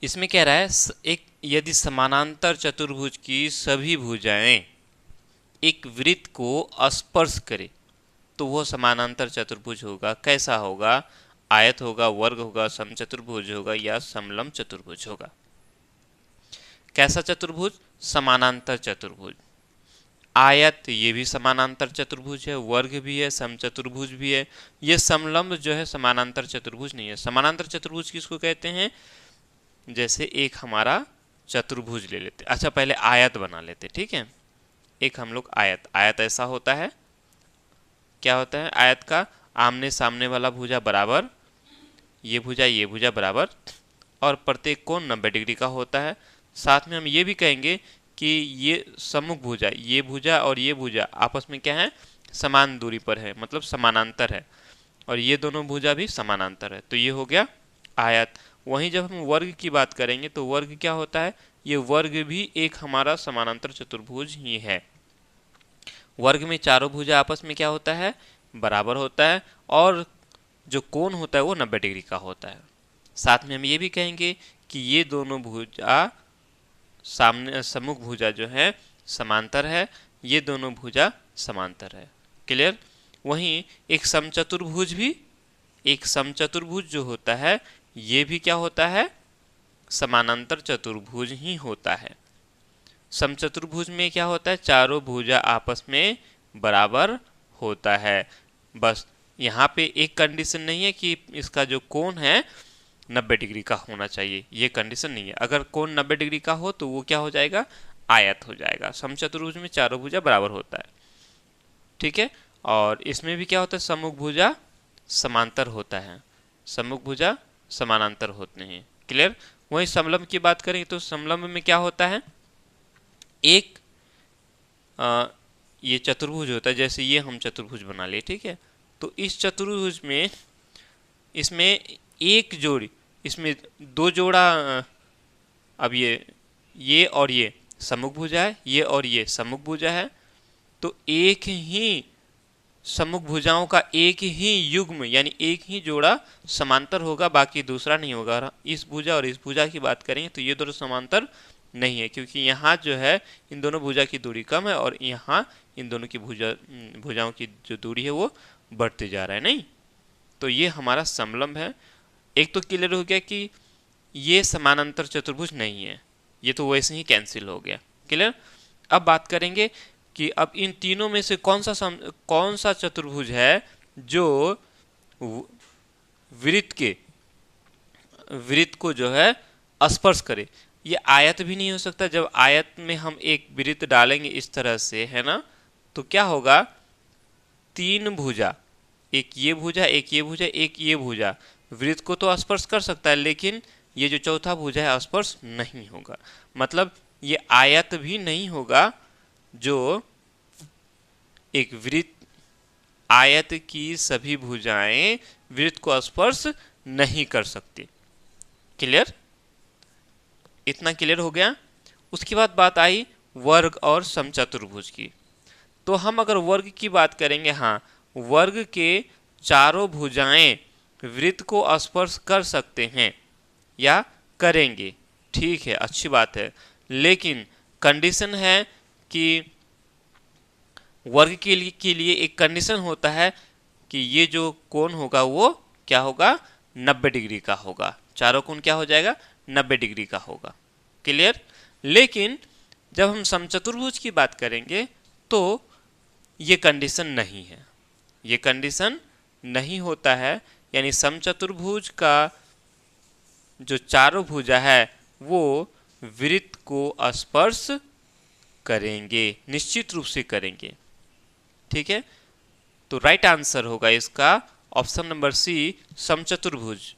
इसमें कह रहा है एक यदि समानांतर चतुर्भुज की सभी भुजाएं एक वृत्त को स्पर्श करे तो वह समानांतर चतुर्भुज होगा। कैसा होगा? आयत होगा, वर्ग होगा, समचतुर्भुज होगा या समलंब चतुर्भुज होगा। कैसा चतुर्भुज? समानांतर चतुर्भुज। आयत ये भी समानांतर चतुर्भुज है, वर्ग भी है, समचतुर्भुज भी है। ये समलंब जो है समानांतर चतुर्भुज नहीं है। समानांतर चतुर्भुज किसको कहते हैं? जैसे एक हमारा चतुर्भुज ले लेते, अच्छा पहले आयत बना लेते, ठीक है। एक हम लोग आयत ऐसा होता है, क्या होता है आयत का? आमने सामने वाला भुजा बराबर, ये भुजा बराबर, और प्रत्येक कोण 90 डिग्री का होता है। साथ में हम ये भी कहेंगे कि ये सम्मुख भुजा, ये भुजा और ये भुजा आपस में क्या है? समान दूरी पर है, मतलब समानांतर है, और ये दोनों भुजा भी समानांतर है। तो ये हो गया आयत। वहीं जब हम वर्ग की बात करेंगे तो वर्ग क्या होता है? ये वर्ग भी एक हमारा समानांतर चतुर्भुज ही है। वर्ग में चारों भुजा आपस में क्या होता है? बराबर होता है, और जो कोण होता है वो 90 डिग्री का होता है। साथ में हम ये भी कहेंगे कि ये दोनों भुजा सामने सम्मुख भुजा जो है समांतर है, ये दोनों भुजा समांतर है। क्लियर? वहीं एक समचतुर्भुज जो होता है ये भी क्या होता है? समानांतर चतुर्भुज ही होता है। समचतुर्भुज में क्या होता है? चारों भुजा आपस में बराबर होता है। बस यहाँ पे एक कंडीशन नहीं है कि इसका जो कोण है 90 डिग्री का होना चाहिए, ये कंडीशन नहीं है। अगर कोण 90 डिग्री का हो तो वो क्या हो जाएगा? आयत हो जाएगा। समचतुर्भुज में चारों भुजा बराबर होता है, ठीक है। और इसमें भी क्या होता है? सम्मुख भुजा समांतर होता है, सम्मुख भुजा समानांतर होते हैं। क्लियर? वहीं समलंब की बात करें तो समलंब में क्या होता है? एक ये चतुर्भुज होता है, जैसे ये हम चतुर्भुज बना लिए, ठीक है। तो इस चतुर्भुज में इसमें एक जोड़ी, इसमें दो जोड़ा, अब ये और ये सम्मुख भुजा है, ये और ये सम्मुख भुजा है, तो एक ही सम्मुख भुजाओं का एक ही युग्म यानी एक ही जोड़ा समांतर होगा, बाकी दूसरा नहीं होगा। इस भुजा और इस भुजा की बात करेंगे तो ये दोनों समांतर नहीं है, क्योंकि यहाँ जो है इन दोनों भुजा की दूरी कम है और यहाँ इन दोनों की भुजाओं की जो दूरी है वो बढ़ते जा रहा है, नहीं। तो ये हमारा समलंब है। एक तो क्लियर हो गया कि ये समानांतर चतुर्भुज नहीं है, ये तो वैसे ही कैंसिल हो गया। क्लियर? अब बात करेंगे कि अब इन तीनों में से कौन सा चतुर्भुज है जो वृत्त को जो है स्पर्श करे। ये आयत भी नहीं हो सकता। जब आयत में हम एक वृत्त डालेंगे इस तरह से, है ना, तो क्या होगा? तीन भुजा, एक ये भुजा, एक ये भुजा, एक ये भुजा, वृत्त को तो स्पर्श कर सकता है, लेकिन ये जो चौथा भुजा है स्पर्श नहीं होगा। मतलब ये आयत भी नहीं होगा जो एक वृत्त, आयत की सभी भुजाएं वृत्त को स्पर्श नहीं कर सकती। क्लियर? इतना क्लियर हो गया। उसके बाद बात आई वर्ग और समचतुर्भुज की। तो हम अगर वर्ग की बात करेंगे, हाँ, वर्ग के चारों भुजाएं वृत्त को स्पर्श कर सकते हैं या करेंगे, ठीक है, अच्छी बात है। लेकिन कंडीशन है कि वर्ग के लिए एक कंडीशन होता है कि ये जो कोण होगा वो क्या होगा? 90 डिग्री का होगा। चारों कोण क्या हो जाएगा? 90 डिग्री का होगा। क्लियर? लेकिन जब हम समचतुर्भुज की बात करेंगे तो ये कंडीशन नहीं है, ये कंडीशन नहीं होता है। यानी समचतुर्भुज का जो चारों भुजा है वो वृत्त को स्पर्श करेंगे, निश्चित रूप से करेंगे, ठीक है। तो राइट आंसर होगा इसका ऑप्शन नंबर सी, समचतुर्भुज।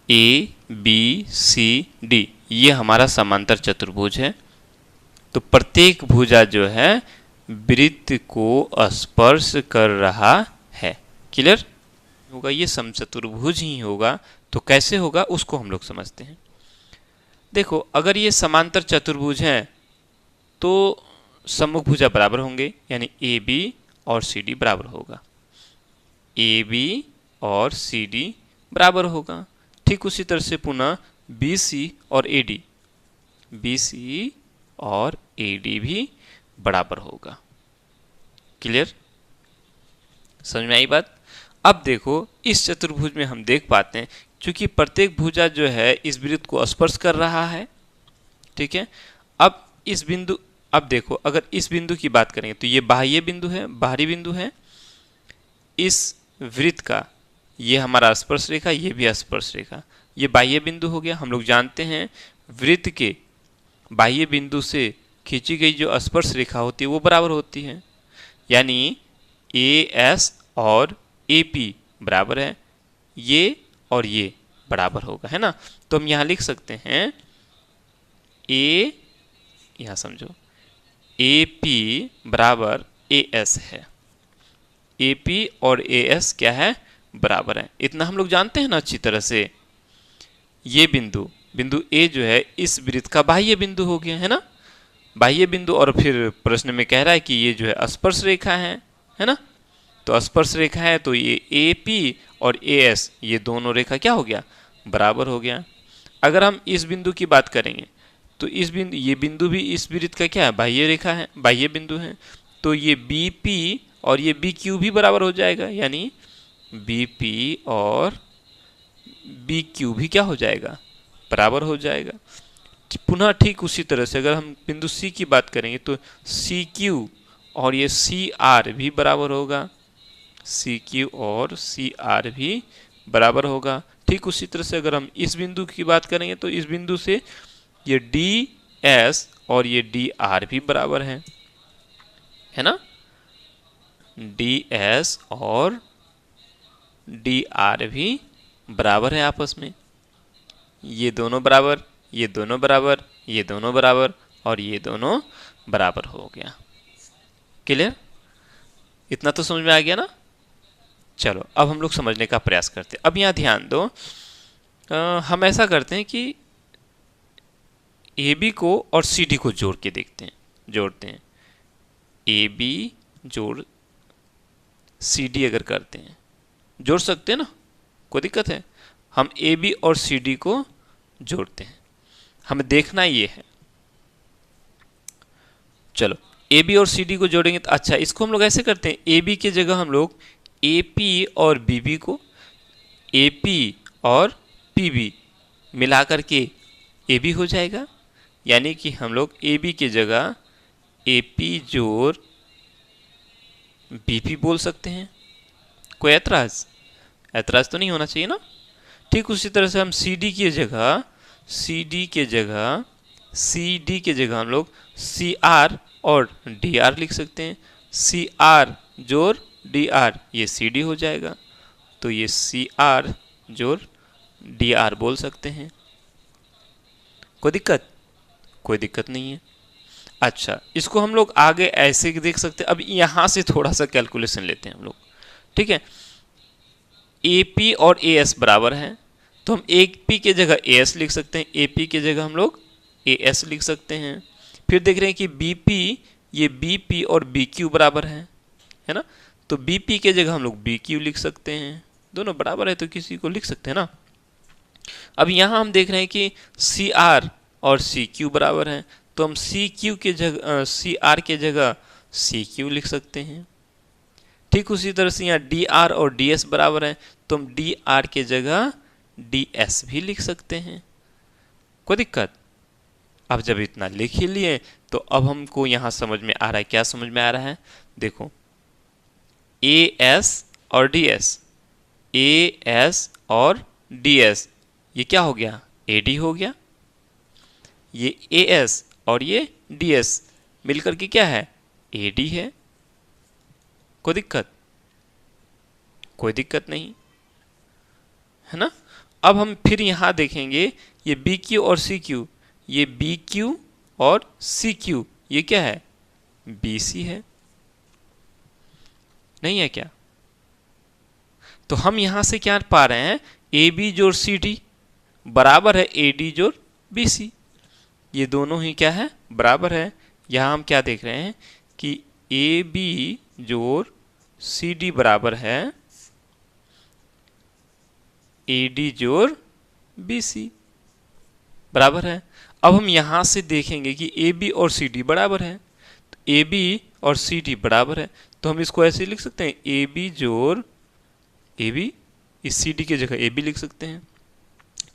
ए बी सी डी ये हमारा समांतर चतुर्भुज है। तो प्रत्येक भुजा जो है वृत्त को स्पर्श कर रहा है। क्लियर होगा? ये समचतुर्भुज ही होगा। तो कैसे होगा उसको हम लोग समझते हैं। देखो, अगर ये समांतर चतुर्भुज है तो सम्मुख भुजा बराबर होंगे, यानी ए बी और सी डी बराबर होगा, ए बी और सी डी बराबर होगा, ठीक उसी तरह से पुनः बी सी और ए डी, बी सी और ए डी भी बराबर होगा। क्लियर, समझ में आई बात। अब देखो इस चतुर्भुज में हम देख पाते हैं क्योंकि प्रत्येक भुजा जो है इस वृत्त को स्पर्श कर रहा है, ठीक है। अब इस बिंदु, अब देखो अगर इस बिंदु की बात करेंगे तो ये बाह्य बिंदु है, बाहरी बिंदु है इस वृत्त का, ये हमारा स्पर्श रेखा, ये भी स्पर्श रेखा, ये बाह्य बिंदु हो गया। हम लोग जानते हैं वृत्त के बाह्य बिंदु से खींची गई जो स्पर्श रेखा होती है वो बराबर होती है, यानी ए एस और ए पी बराबर है, ये और ये बराबर होगा, है ना। तो हम यहाँ लिख सकते हैं ए, यहाँ समझो, ए पी बराबर ए एस है, ए पी और ए एस क्या है, बराबर है। इतना हम लोग जानते हैं ना अच्छी तरह से। ये बिंदु, बिंदु ए जो है इस वृत्त का बाह्य बिंदु हो गया, है ना, बाह्य बिंदु। और फिर प्रश्न में कह रहा है कि ये जो है स्पर्श रेखा है ना। तो स्पर्श रेखा है तो ये ए पी और ए एस ये दोनों रेखा क्या हो गया, बराबर हो गया। अगर हम इस बिंदु की बात करेंगे तो इस बिंदु, ये बिंदु भी इस वृत्त का क्या है, बाह्य रेखा है, बाह्य बिंदु है। तो ये बी पी और ये बी क्यू भी बराबर हो जाएगा, यानी बी पी और बी क्यू भी क्या हो जाएगा, बराबर हो जाएगा। पुनः ठीक उसी तरह से अगर हम बिंदु सी की बात करेंगे तो सी क्यू और ये सी आर भी बराबर होगा, सी क्यू और सी आर भी बराबर होगा। ठीक उसी तरह से अगर हम इस बिंदु की बात करेंगे तो इस बिंदु से ये डी एस और ये डी आर भी बराबर है ना, डी एस और डी आर भी बराबर है आपस में, ये दोनों बराबर, ये दोनों बराबर, ये दोनों बराबर और ये दोनों बराबर हो गया। क्लियर, इतना तो समझ में आ गया ना। चलो अब हम लोग समझने का प्रयास करते हैं। अब यहाँ ध्यान दो, हम ऐसा करते हैं कि ए बी को और सी डी को जोड़ के देखते हैं, जोड़ते हैं। ए बी जोड़ सी डी अगर करते हैं, जोड़ सकते हैं ना, कोई दिक्कत है। हम ए बी और सी डी को जोड़ते हैं, हमें देखना ये है। चलो ए बी और सी डी को जोड़ेंगे तो अच्छा, इसको हम लोग ऐसे करते हैं, ए बी की जगह हम लोग ए पी और बी बी को, ए पी और पी बी मिला करके ए बी हो जाएगा, यानी कि हम लोग ए बी की जगह ए पी जोड़ बी पी बोल सकते हैं। कोई ऐतराज, ऐतराज तो नहीं होना चाहिए ना। ठीक उसी तरह से हम सी डी की जगह, सी डी के जगह, सी डी के जगह हम लोग सी आर और डी आर लिख सकते हैं। सी आर जोड़ डी आर ये सी डी हो जाएगा, तो ये सी आर जोड़ डी आर बोल सकते हैं। कोई दिक्कत, कोई दिक्कत नहीं है। अच्छा, इसको हम लोग आगे ऐसे देख सकते हैं। अब यहाँ से थोड़ा सा कैलकुलेशन लेते हैं हम लोग, ठीक है। ए पी और ए एस बराबर है, तो हम ए पी के जगह ए एस लिख सकते हैं, ए पी के जगह हम लोग ए एस लिख सकते हैं। फिर देख रहे हैं कि बी पी, ये बी पी और बी क्यू बराबर है ना, तो बी पी के जगह हम लोग बी क्यू लिख सकते हैं, दोनों बराबर है तो किसी को लिख सकते हैं ना। अब यहाँ हम देख रहे हैं कि सी आर और सी क्यू बराबर है, तो हम सी क्यू के जगह, सी आर के जगह सी क्यू लिख सकते हैं। ठीक उसी तरह से यहाँ डी आर और डी एस बराबर है, तो हम डी आर के जगह डी एस भी लिख सकते हैं। कोई दिक्कत। अब जब इतना लिख ही लिए तो अब हमको यहाँ समझ में आ रहा है, क्या समझ में आ रहा है, देखो ए एस और डी एस, ए एस और डी एस ये क्या हो गया, ए डी हो गया। ये ए एस और ये डी एस मिलकर के क्या है, ए डी है। कोई दिक्कत, कोई दिक्कत नहीं है ना। अब हम फिर यहाँ देखेंगे ये बी क्यू और सी क्यू, ये बी क्यू और सी क्यू ये क्या है, बी सी है, नहीं है क्या। तो हम यहां से क्या पा रहे हैं, ए बी जोड़ सी डी बराबर है ए डी जोड़ बी सी, ये दोनों ही क्या है, बराबर है। यहां हम क्या देख रहे हैं कि ए बी जोड़ CD बराबर है AD जोड़ BC बराबर है। अब हम यहां से देखेंगे कि AB और CD बराबर है, तो AB और CD बराबर है, तो हम इसको ऐसे लिख सकते हैं AB जोड़ AB, इस CD की जगह AB लिख सकते हैं।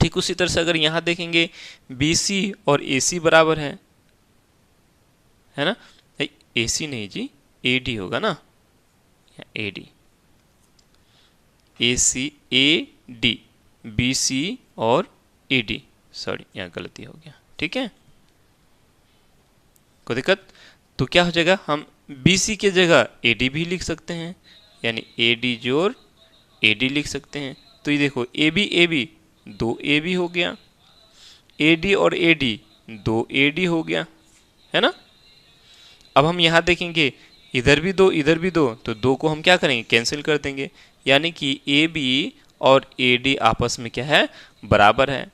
ठीक उसी तरह से अगर यहां देखेंगे BC और AC बराबर है ना, AC नहीं जी, AD होगा ना, AD, AC AD, BC और AD, सॉरी यहाँ गलती हो गया, ठीक है, कोई दिक्कत? तो क्या हो जाएगा, हम BC के जगह AD भी लिख सकते हैं, यानी AD जोड़ AD लिख सकते हैं। तो ये देखो AB AB 2 AB हो गया, AD और AD 2 AD हो गया, है ना। अब हम यहाँ देखेंगे इधर भी 2 इधर भी 2, तो 2 को हम क्या करेंगे, कैंसिल कर देंगे, यानी कि AB और AD आपस में क्या है, बराबर है।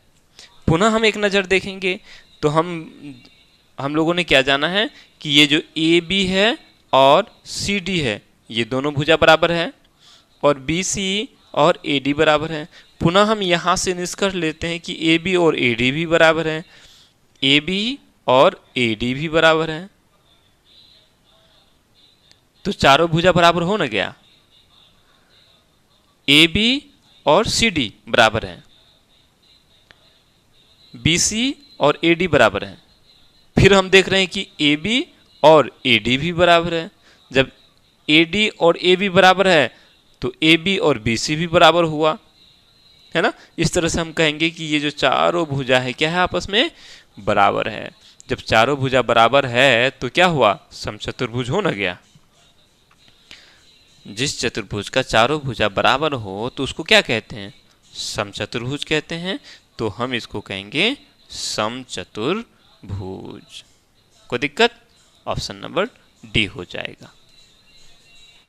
पुनः हम एक नज़र देखेंगे तो हम लोगों ने क्या जाना है कि ये जो AB है और CD है ये दोनों भुजा बराबर है, और BC और AD बराबर है। पुनः हम यहाँ से निष्कर्ष लेते हैं कि AB और AD भी बराबर है, AB और AD भी बराबर है, तो चारों भुजा बराबर हो ना गया। AB और CD बराबर है, BC और AD बराबर है, फिर हम देख रहे हैं कि AB और AD भी बराबर है। जब AD और AB बराबर है तो AB और BC भी बराबर हुआ, है ना। इस तरह से हम कहेंगे कि ये जो चारों भुजा है क्या है, आपस में बराबर है। जब चारों भुजा बराबर है तो क्या हुआ, समचतुर्भुज हो ना गया। जिस चतुर्भुज का चारों भुजा बराबर हो तो उसको क्या कहते हैं, समचतुर्भुज कहते हैं। तो हम इसको कहेंगे समचतुर्भुज। कोई दिक्कत? ऑप्शन नंबर डी हो जाएगा।